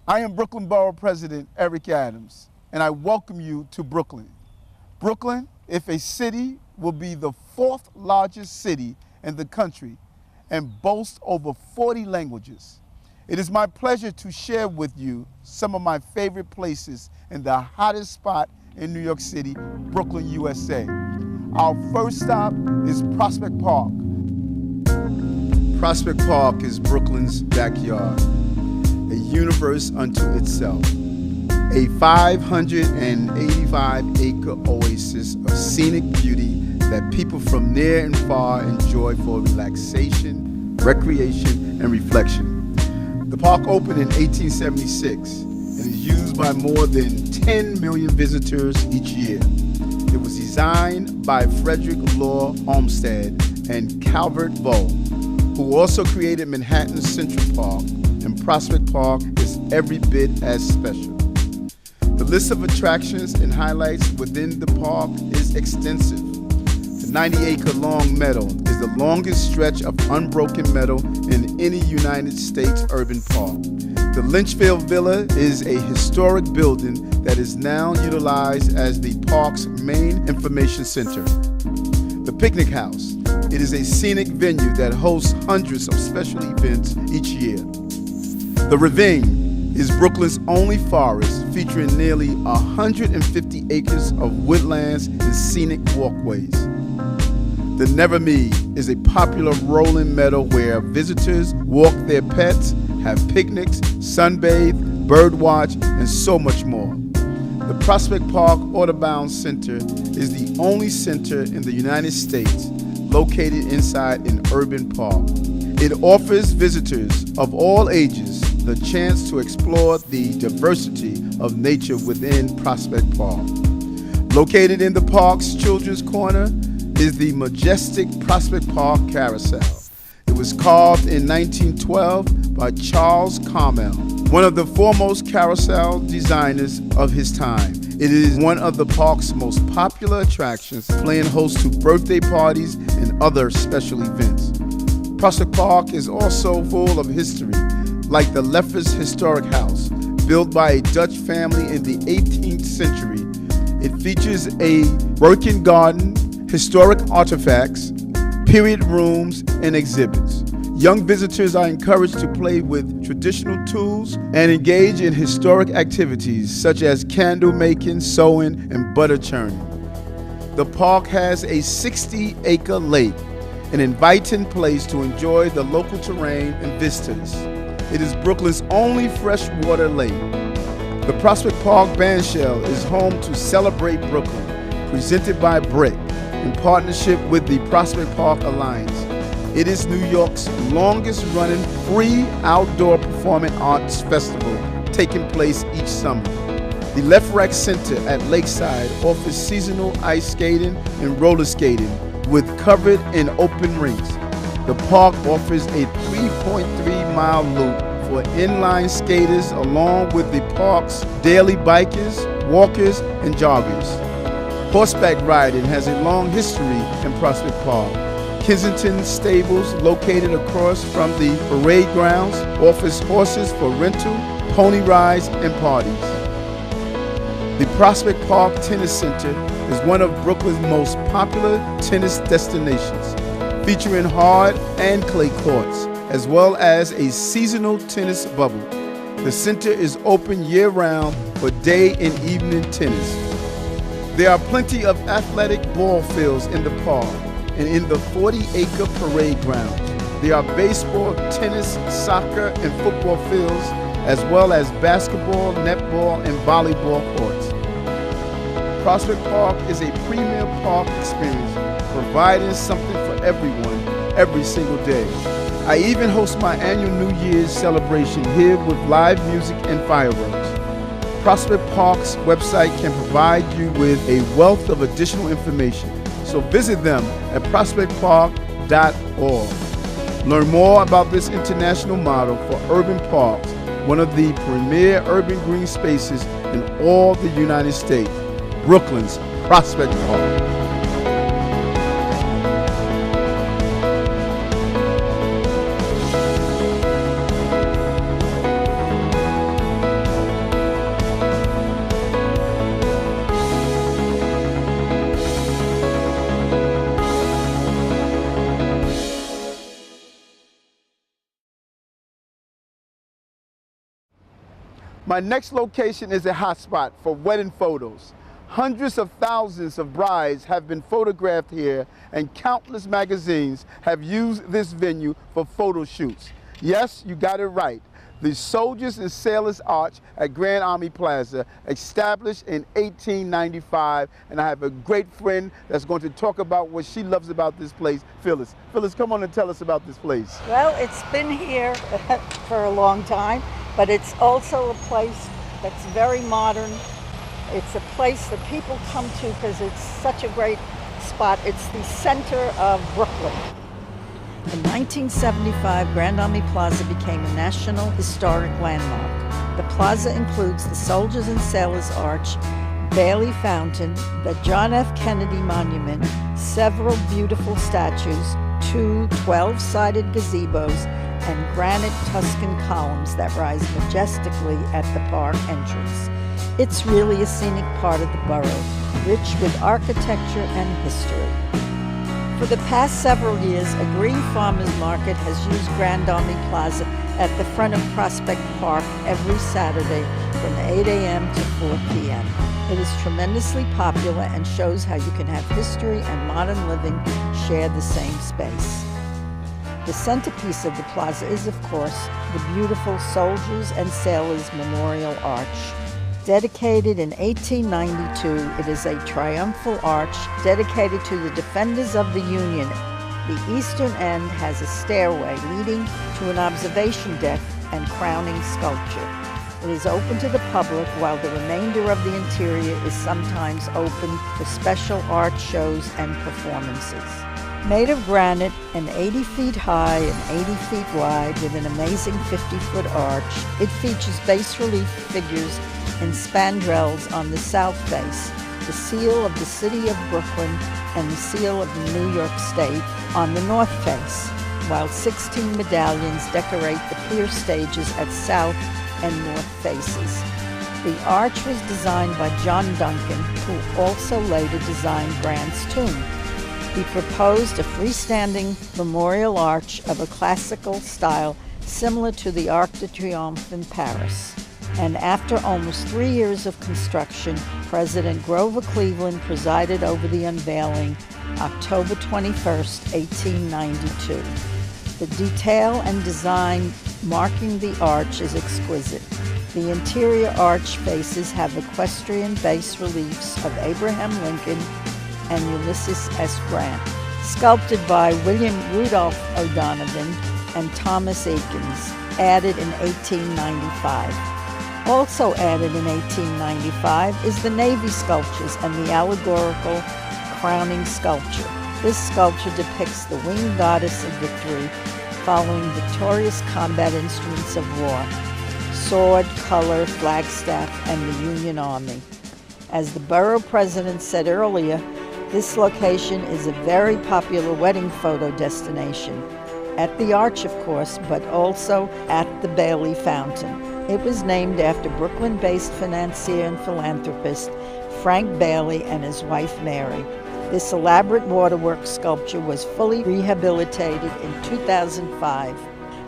I am Brooklyn Borough President Eric L.Adams, and I welcome you to Brooklyn. Brooklyn, if a city, will be the fourth largest city in the country and boasts over 40 languages. It is my pleasure to share with you some of my favorite places in the hottest spot in New York City, Brooklyn, USA. Our first stop is Prospect Park. Prospect Park is Brooklyn's backyard, a universe unto itself, a 585-acre oasis of scenic beauty that people from near and far enjoy for relaxation, recreation, and reflection. The park opened in 1876 and is used by more than 10 million visitors each year. It was designed by Frederick Law Olmsted and Calvert Vaux, who also created Manhattan's Central Park, and Prospect Park is every bit as special. The list of attractions and highlights within the park is extensive. The 90-acre-long meadow is the longest stretch of unbroken meadow in any United States urban park. The Lynchfield Villa is a historic building that is now utilized as the park's main information center. The Picnic House. It is a scenic venue that hosts hundreds of special events each year. The Ravine is Brooklyn's only forest, featuring nearly 150 acres of woodlands and scenic walkways. The Nevermead is a popular rolling meadow where visitors walk their pets, have picnics, sunbathe, birdwatch, and so much more. The Prospect Park Audubon Center is the only center in the United States located inside an urban park. It offers visitors of all ages the chance to explore the diversity of nature within Prospect Park. Located in the park's Children's Corner is the majestic Prospect Park Carousel. It was carved in 1912 by Charles Carmel, one of the foremost carousel designers of his time. It is one of the park's most popular attractions, playing host to birthday parties and other special events. Prospect Park is also full of history, like the Leffers Historic House, built by a Dutch family in the 18th century. It features a working garden, historic artifacts, period rooms, and exhibits. Young visitors are encouraged to play with traditional tools and engage in historic activities such as candle making, sewing, and butter churning. The park has a 60-acre lake, an inviting place to enjoy the local terrain and vistas. It is Brooklyn's only freshwater lake. The Prospect Park Bandshell is home to Celebrate Brooklyn, presented by Brick in partnership with the Prospect Park Alliance. It is New York's longest-running free outdoor performing arts festival, taking place each summer. The Left Rec Center at Lakeside offers seasonal ice skating and roller skating with covered and open rinks. The park offers a 3.3-mile loop for inline skaters along with the park's daily bikers, walkers, and joggers. Horseback riding has a long history in Prospect Park. Kensington Stables, located across from the parade grounds, offers horses for rental, pony rides, and parties. The Prospect Park Tennis Center is one of Brooklyn's most popular tennis destinations, featuring hard and clay courts, as well as a seasonal tennis bubble. The center is open year-round for day and evening tennis. There are plenty of athletic ball fields in the park, and in the 40-acre parade grounds, there are baseball, tennis, soccer, and football fields, as well as basketball, netball, and volleyball courts. Prospect Park is a premier park experience, providing something for everyone every single day. I even host my annual New Year's celebration here with live music and fireworks. Prospect Park's website can provide you with a wealth of additional information, so visit them at prospectpark.org. Learn more about this international model for urban parks, one of the premier urban green spaces in all the United States, Brooklyn's Prospect Park. My next location is a hotspot for wedding photos. Hundreds of thousands of brides have been photographed here, and countless magazines have used this venue for photo shoots. Yes, you got it right. The Soldiers and Sailors Arch at Grand Army Plaza, established in 1895, and I have a great friend that's going to talk about what she loves about this place, Phyllis. Phyllis, come on and tell us about this place. Well, it's been here for a long time, but it's also a place that's very modern. It's a place that people come to because it's such a great spot. It's the center of Brooklyn. In 1975, Grand Army Plaza became a National Historic Landmark. The plaza includes the Soldiers and Sailors Arch, Bailey Fountain, the John F. Kennedy Monument, several beautiful statues, 2 12-sided gazebos, and granite Tuscan columns that rise majestically at the park entrance. It's really a scenic part of the borough, rich with architecture and history. For the past several years, a green farmers market has used Grand Army Plaza at the front of Prospect Park every Saturday from 8 a.m. to 4 p.m. It is tremendously popular and shows how you can have history and modern living share the same space. The centerpiece of the plaza is, of course, the beautiful Soldiers and Sailors Memorial Arch. Dedicated in 1892, it is a triumphal arch dedicated to the defenders of the Union. The eastern end has a stairway leading to an observation deck and crowning sculpture. It is open to the public, while the remainder of the interior is sometimes open for special art shows and performances. Made of granite and 80 feet high and 80 feet wide with an amazing 50-foot arch, it features bas-relief figures and spandrels on the south face, the seal of the city of Brooklyn and the seal of New York State on the north face, while 16 medallions decorate the pier stages at south and north faces. The arch was designed by John Duncan, who also later designed Grant's tomb. He proposed a freestanding memorial arch of a classical style similar to the Arc de Triomphe in Paris. And after almost 3 years of construction, President Grover Cleveland presided over the unveiling October 21st, 1892. The detail and design marking the arch is exquisite. The interior arch faces have equestrian bas-reliefs of Abraham Lincoln and Ulysses S. Grant, sculpted by William Rudolph O'Donovan and Thomas Eakins, added in 1895. Also added in 1895 is the Navy sculptures and the allegorical crowning sculpture. This sculpture depicts the winged goddess of victory following victorious combat instruments of war: sword, color, flagstaff, and the Union Army. As the borough president said earlier, this location is a very popular wedding photo destination. At the arch, of course, but also at the Bailey Fountain. It was named after Brooklyn-based financier and philanthropist Frank Bailey and his wife Mary. This elaborate waterwork sculpture was fully rehabilitated in 2005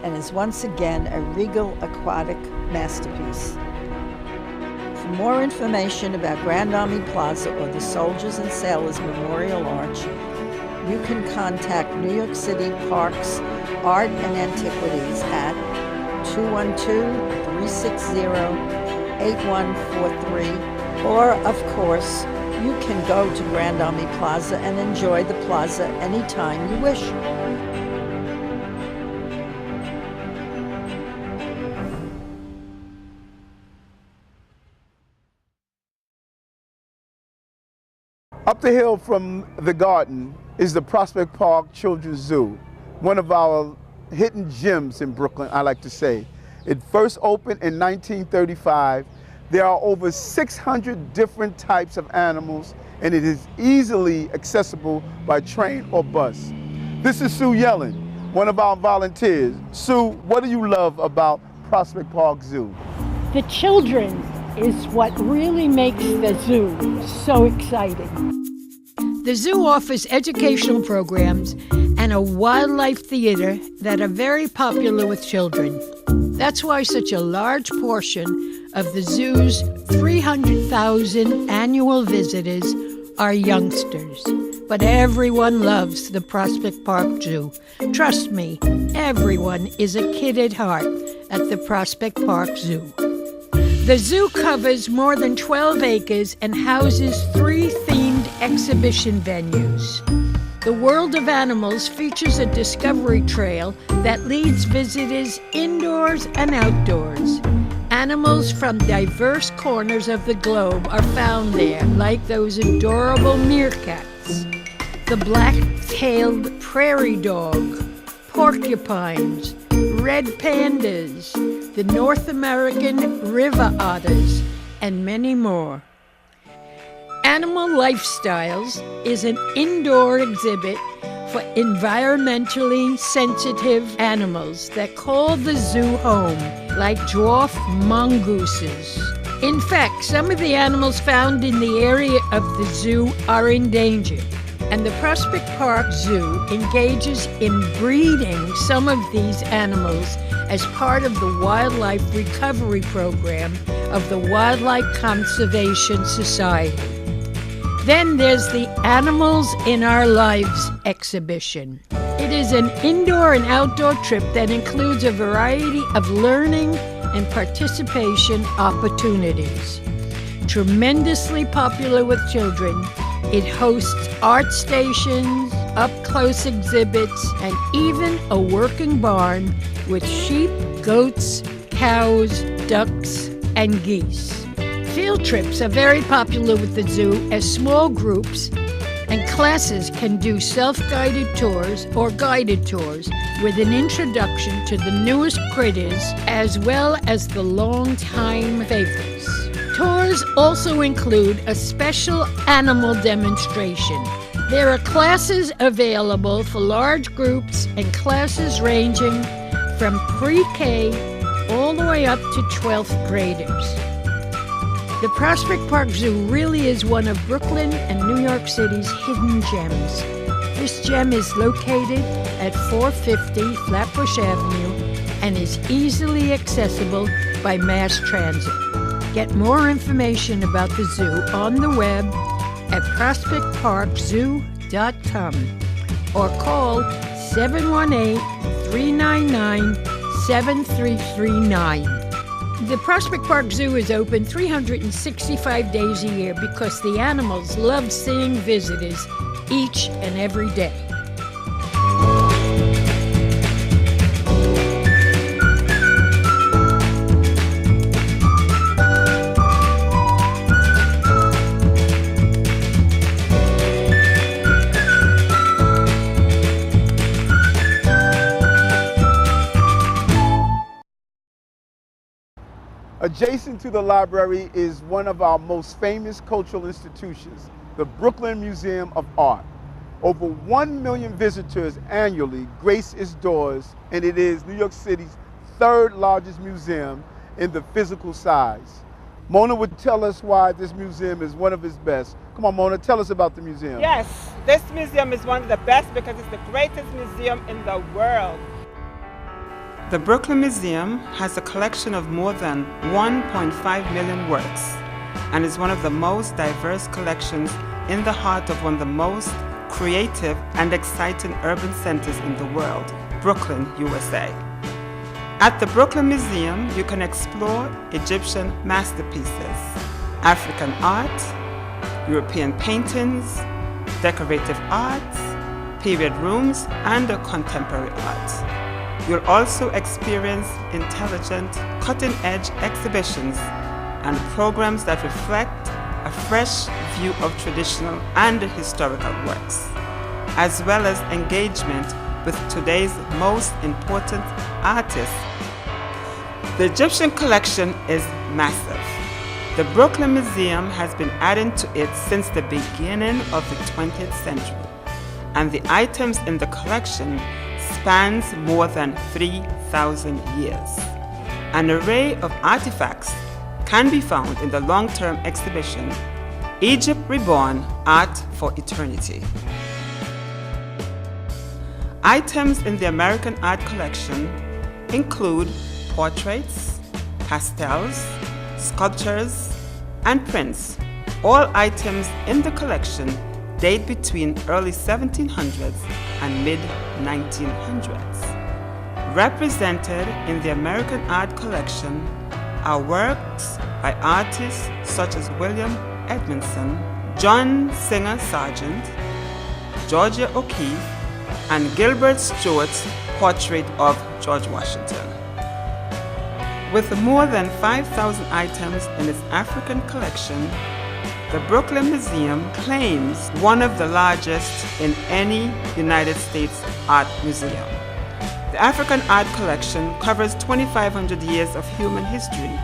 and is once again a regal aquatic masterpiece. For more information about Grand Army Plaza or the Soldiers and Sailors Memorial Arch, you can contact New York City Parks, Art and Antiquities at 212-360-8143, or, of course, you can go to Grand Army Plaza and enjoy the plaza anytime you wish. Up the hill from the garden is the Prospect Park Children's Zoo, one of our hidden gems in Brooklyn, I like to say. It first opened in 1935. There are over 600 different types of animals, and it is easily accessible by train or bus. This is Sue Yellen, one of our volunteers. Sue, what do you love about Prospect Park Zoo? The children is what really makes the zoo so exciting. The zoo offers educational programs and a wildlife theater that are very popular with children. That's why such a large portion of the zoo's 300,000 annual visitors are youngsters. But everyone loves the Prospect Park Zoo. Trust me, everyone is a kid at heart at the Prospect Park Zoo. The zoo covers more than 12 acres and houses 3 themed exhibition venues. The World of Animals features a discovery trail that leads visitors indoors and outdoors. Animals from diverse corners of the globe are found there, like those adorable meerkats, the black-tailed prairie dog, porcupines, red pandas, the North American river otters, and many more. Animal Lifestyles is an indoor exhibit for environmentally sensitive animals that call the zoo home, like dwarf mongooses. In fact, some of the animals found in the area of the zoo are endangered, and the Prospect Park Zoo engages in breeding some of these animals as part of the Wildlife Recovery Program of the Wildlife Conservation Society. Then there's the Animals in Our Lives exhibition. It is an indoor and outdoor trip that includes a variety of learning and participation opportunities. Tremendously popular with children, it hosts art stations, up-close exhibits, and even a working barn with sheep, goats, cows, ducks, and geese. Field trips are very popular with the zoo as small groups and classes can do self-guided tours or guided tours with an introduction to the newest critters as well as the long-time favorites. Tours also include a special animal demonstration. There are classes available for large groups and classes ranging from pre-K all the way up to 12th graders. The Prospect Park Zoo really is one of Brooklyn and New York City's hidden gems. This gem is located at 450 Flatbush Avenue and is easily accessible by mass transit. Get more information about the zoo on the web at prospectparkzoo.com or call 718-399-7339. The Prospect Park Zoo is open 365 days a year because the animals love seeing visitors each and every day. Adjacent to the library is one of our most famous cultural institutions, the Brooklyn Museum of Art. Over 1 million visitors annually grace its doors, and it is New York City's 3rd largest museum in the physical size. Mona would tell us why this museum is one of its best. Come on, Mona, tell us about the museum. Yes, this museum is one of the best because it's the greatest museum in the world. The Brooklyn Museum has a collection of more than 1.5 million works and is one of the most diverse collections in the heart of one of the most creative and exciting urban centers in the world, Brooklyn, USA. At the Brooklyn Museum, you can explore Egyptian masterpieces, African art, European paintings, decorative arts, period rooms, and contemporary art. You'll also experience intelligent, cutting-edge exhibitions and programs that reflect a fresh view of traditional and historical works, as well as engagement with today's most important artists. The Egyptian collection is massive. The Brooklyn Museum has been adding to it since the beginning of the 20th century, and the items in the collection spans more than 3,000 years. An array of artifacts can be found in the long-term exhibition, Egypt Reborn: Art for Eternity. Items in the American art collection include portraits, pastels, sculptures, and prints. All items in the collection date between early 1700s and mid 1900s. Represented in the American Art Collection are works by artists such as William Edmondson, John Singer Sargent, Georgia O'Keeffe, and Gilbert Stuart's portrait of George Washington. With more than 5,000 items in its African collection, the Brooklyn Museum claims one of the largest in any United States art museum. The African art collection covers 2,500 years of human history.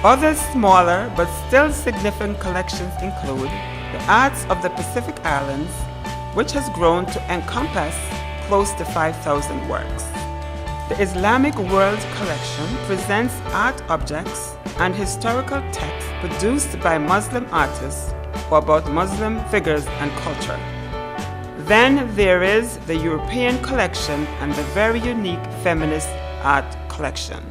Other smaller but still significant collections include the arts of the Pacific Islands, which has grown to encompass close to 5,000 works. The Islamic World Collection presents art objects and historical texts produced by Muslim artists or about Muslim figures and culture. Then there is the European Collection and the very unique Feminist Art Collection.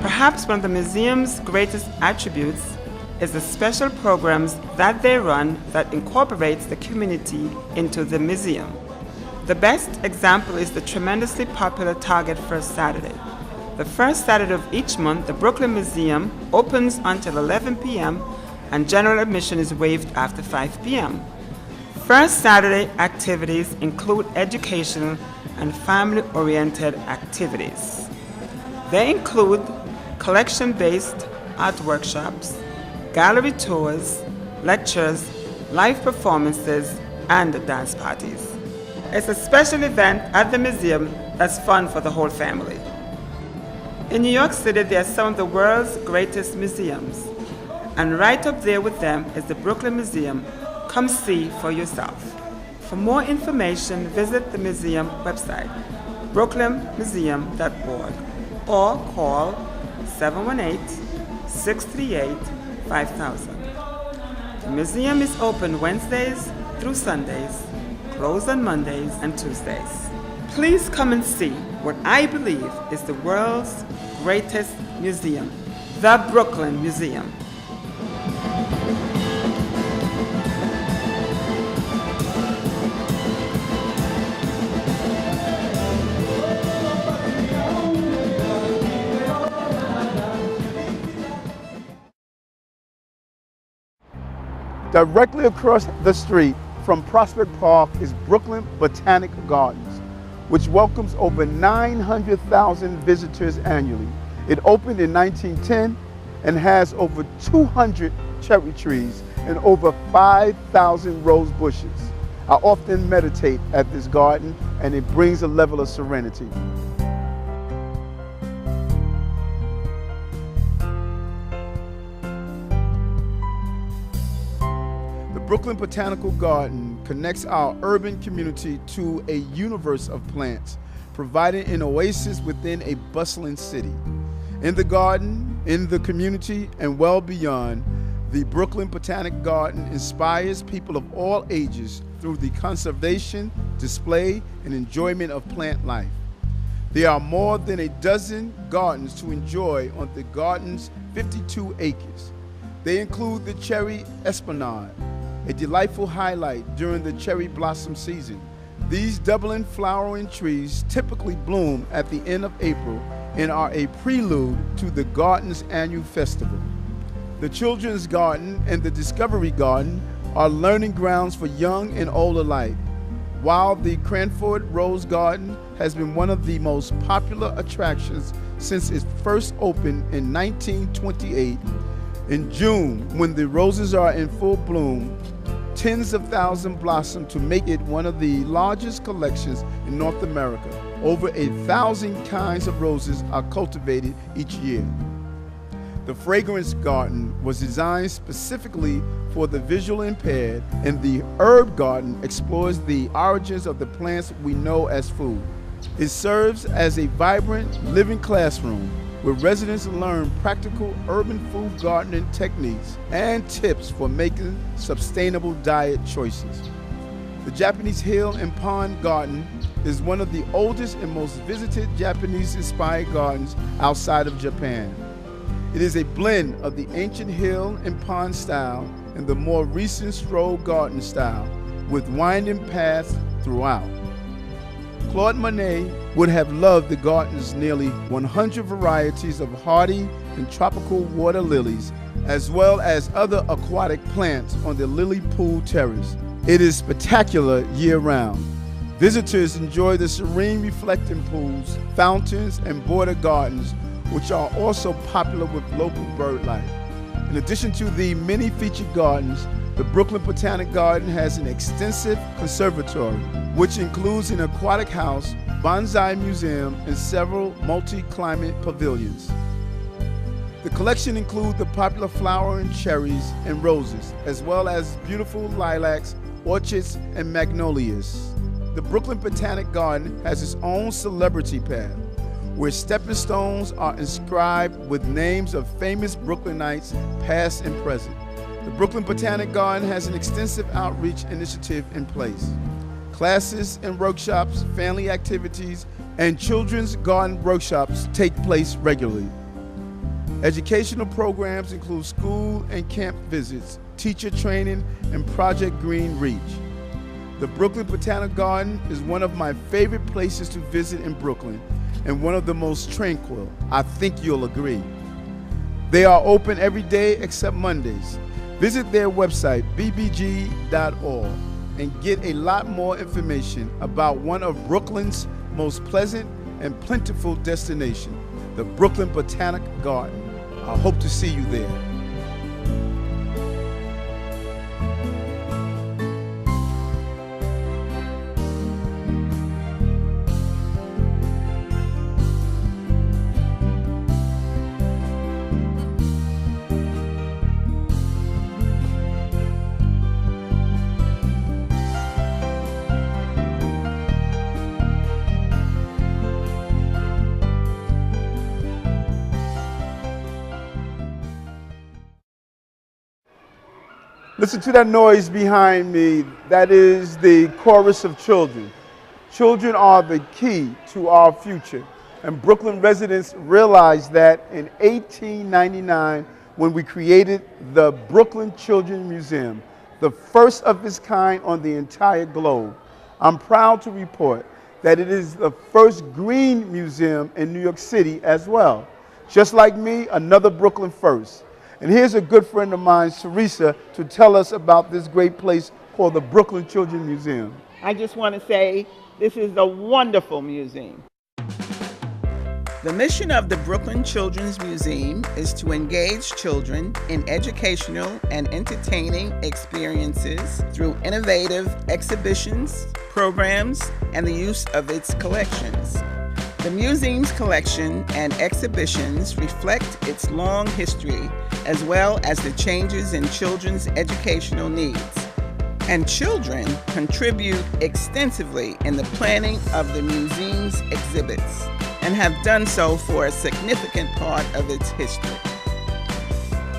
Perhaps one of the museum's greatest attributes is the special programs that they run that incorporates the community into the museum. The best example is the tremendously popular Target First Saturday. The first Saturday of each month, the Brooklyn Museum opens until 11 p.m. and general admission is waived after 5 p.m. First Saturday activities include educational and family-oriented activities. They include collection-based art workshops, gallery tours, lectures, live performances, and dance parties. It's a special event at the museum that's fun for the whole family. In New York City, there are some of the world's greatest museums, and right up there with them is the Brooklyn Museum. Come see for yourself. For more information, visit the museum website, brooklynmuseum.org, or call 718-638-5000. The museum is open Wednesdays through Sundays, closed on Mondays and Tuesdays. Please come and see what I believe is the world's greatest museum, the Brooklyn Museum. Directly across the street from Prospect Park is Brooklyn Botanic Gardens, which welcomes over 900,000 visitors annually. It opened in 1910 and has over 200 cherry trees and over 5,000 rose bushes. I often meditate at this garden, and it brings a level of serenity. The Brooklyn Botanical Garden connects our urban community to a universe of plants, providing an oasis within a bustling city. In the garden, in the community, and well beyond, the Brooklyn Botanic Garden inspires people of all ages through the conservation, display, and enjoyment of plant life. There are more than a dozen gardens to enjoy on the garden's 52 acres. They include the cherry esplanade, a delightful highlight during the cherry blossom season. These doubling flowering trees typically bloom at the end of April and are a prelude to the garden's annual festival. The Children's Garden and the Discovery Garden are learning grounds for young and old alike, while the Cranford Rose Garden has been one of the most popular attractions since it first opened in 1928. In June, when the roses are in full bloom, tens of thousands blossom to make it one of the largest collections in North America. Over 1,000 kinds of roses are cultivated each year. The Fragrance Garden was designed specifically for the visually impaired, and the Herb Garden explores the origins of the plants we know as food. It serves as a vibrant, living classroom where residents learn practical urban food gardening techniques and tips for making sustainable diet choices. The Japanese Hill and Pond Garden is one of the oldest and most visited Japanese-inspired gardens outside of Japan. It is a blend of the ancient hill and pond style and the more recent stroll garden style, with winding paths throughout. Claude Monet would have loved the garden's nearly 100 varieties of hardy and tropical water lilies, as well as other aquatic plants on the lily pool terrace. It is spectacular year-round. Visitors enjoy the serene reflecting pools, fountains, and border gardens, which are also popular with local bird life. In addition to the many featured gardens, the Brooklyn Botanic Garden has an extensive conservatory, which includes an aquatic house, bonsai museum, and several multi-climate pavilions. The collection includes the popular flowering cherries and roses, as well as beautiful lilacs, orchids, and magnolias. The Brooklyn Botanic Garden has its own celebrity path, where stepping stones are inscribed with names of famous Brooklynites, past and present. The Brooklyn Botanic Garden has an extensive outreach initiative in place. Classes and workshops, family activities, and children's garden workshops take place regularly. Educational programs include school and camp visits, teacher training, and Project Green Reach. The Brooklyn Botanic Garden is one of my favorite places to visit in Brooklyn and one of the most tranquil. I think you'll agree. They are open every day except Mondays. Visit their website, bbg.org, and get a lot more information about one of Brooklyn's most pleasant and plentiful destinations, the Brooklyn Botanic Garden. I hope to see you there. Listen to that noise behind me. That is the chorus of children. Children are the key to our future. And Brooklyn residents realized that in 1899 when we created the Brooklyn Children's Museum, the first of its kind on the entire globe. I'm proud to report that it is the first green museum in New York City as well. Just like me, another Brooklyn first. And here's a good friend of mine, Teresa, to tell us about this great place called the Brooklyn Children's Museum. I just want to say this is a wonderful museum. The mission of the Brooklyn Children's Museum is to engage children in educational and entertaining experiences through innovative exhibitions, programs, and the use of its collections. The museum's collection and exhibitions reflect its long history as well as the changes in children's educational needs. And children contribute extensively in the planning of the museum's exhibits and have done so for a significant part of its history.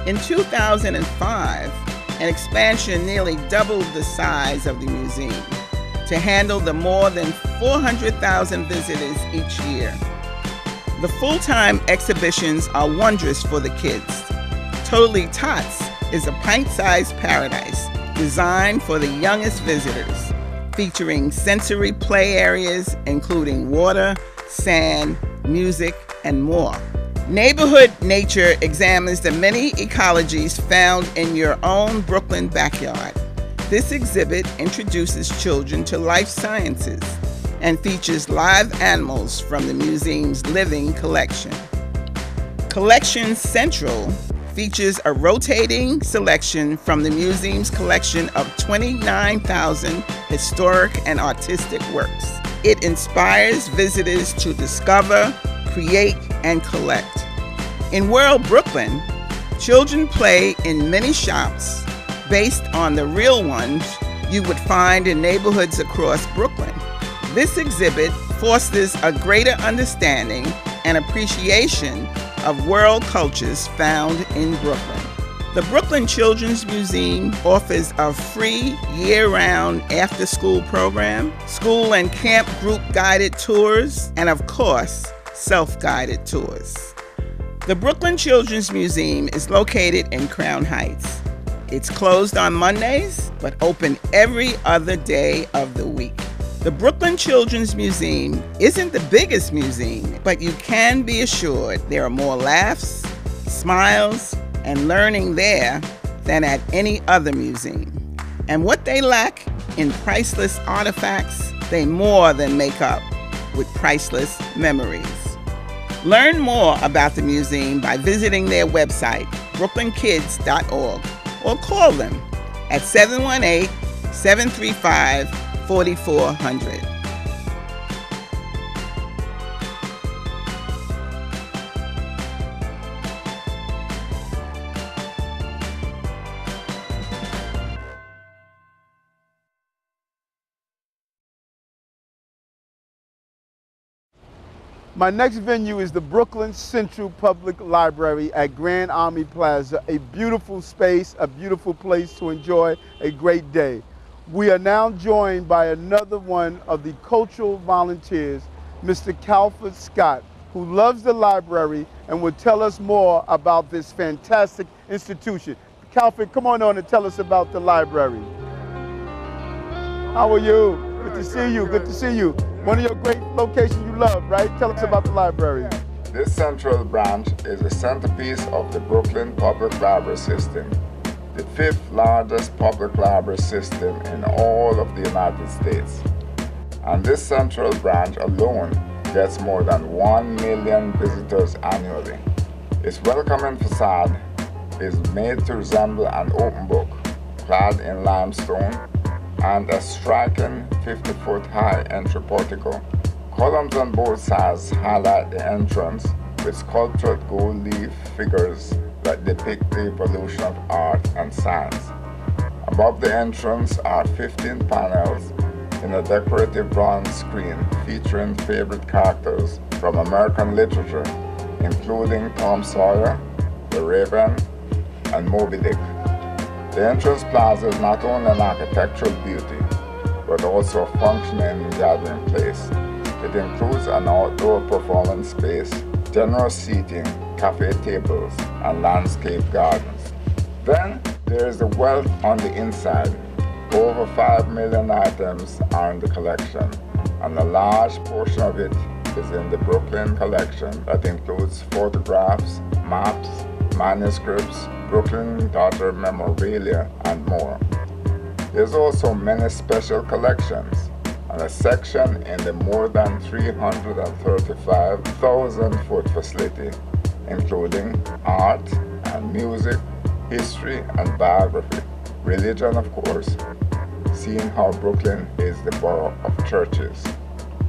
In 2005, an expansion nearly doubled the size of the museum to handle the more than 400,000 visitors each year. The full-time exhibitions are wondrous for the kids. Totally Tots is a pint-sized paradise designed for the youngest visitors, featuring sensory play areas including water, sand, music, and more. Neighborhood Nature examines the many ecologies found in your own Brooklyn backyard. This exhibit introduces children to life sciences and features live animals from the museum's living collection. Collection Central features a rotating selection from the museum's collection of 29,000 historic and artistic works. It inspires visitors to discover, create, and collect. In World Brooklyn, children play in many shops based on the real ones you would find in neighborhoods across Brooklyn. This exhibit fosters a greater understanding and appreciation of world cultures found in Brooklyn. The Brooklyn Children's Museum offers a free year-round after-school program, school and camp group guided tours, and of course, self-guided tours. The Brooklyn Children's Museum is located in Crown Heights. It's closed on Mondays, but open every other day of the week. The Brooklyn Children's Museum isn't the biggest museum, but you can be assured there are more laughs, smiles, and learning there than at any other museum. And what they lack in priceless artifacts, they more than make up with priceless memories. Learn more about the museum by visiting their website, brooklynkids.org, or call them at 718-735-4400. My next venue is the Brooklyn Central Public Library at Grand Army Plaza, a beautiful space, a beautiful place to enjoy a great day. We are now joined by another one of the cultural volunteers, Mr. Calford Scott, who loves the library and will tell us more about this fantastic institution. Calford, come on and tell us about the library. How are you? Good to see you, good to see you. One of your great locations you love, right? Tell us about the library. This central branch is the centerpiece of the Brooklyn Public Library System, the 5th largest public library system in all of the United States. And this central branch alone gets more than 1 million visitors annually. Its welcoming facade is made to resemble an open book, clad in limestone, and a striking 50-foot high entry portico. Columns on both sides highlight the entrance with sculptured gold leaf figures that depict the evolution of art and science. Above the entrance are 15 panels in a decorative bronze screen featuring favorite characters from American literature, including Tom Sawyer, The Raven, and Moby Dick. The entrance plaza is not only an architectural beauty, but also a functioning gathering place. It includes an outdoor performance space, generous seating, cafe tables, and landscape gardens. Then there is the wealth on the inside. Over 5 million items are in the collection, and a large portion of it is in the Brooklyn collection that includes photographs, maps, manuscripts, Brooklyn Daughter memorabilia, and more. There's also many special collections and a section in the more than 335,000 foot facility, including art and music, history and biography, religion of course, seeing how Brooklyn is the borough of churches.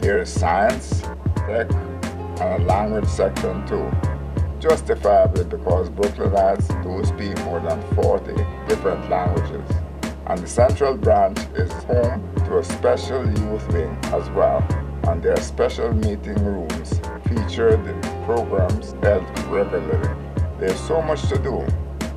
There is science, tech, and a language section too, justifiably because Brooklynites do speak more than 40 different languages. And the central branch is home to a special youth wing as well, and there are special meeting rooms featured in programs held regularly. There's so much to do,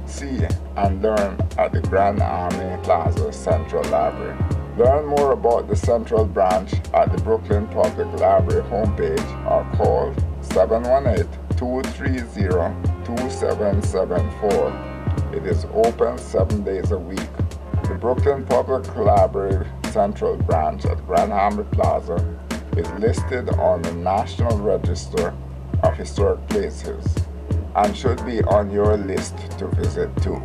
see and learn at the Grand Army Plaza Central Library. Learn more about the central branch at the Brooklyn Public Library homepage or call 718-230-2774. It is open 7 days a week. The Brooklyn Public Library Central Branch at Grand Army Plaza is listed on the National Register of Historic Places and should be on your list to visit too.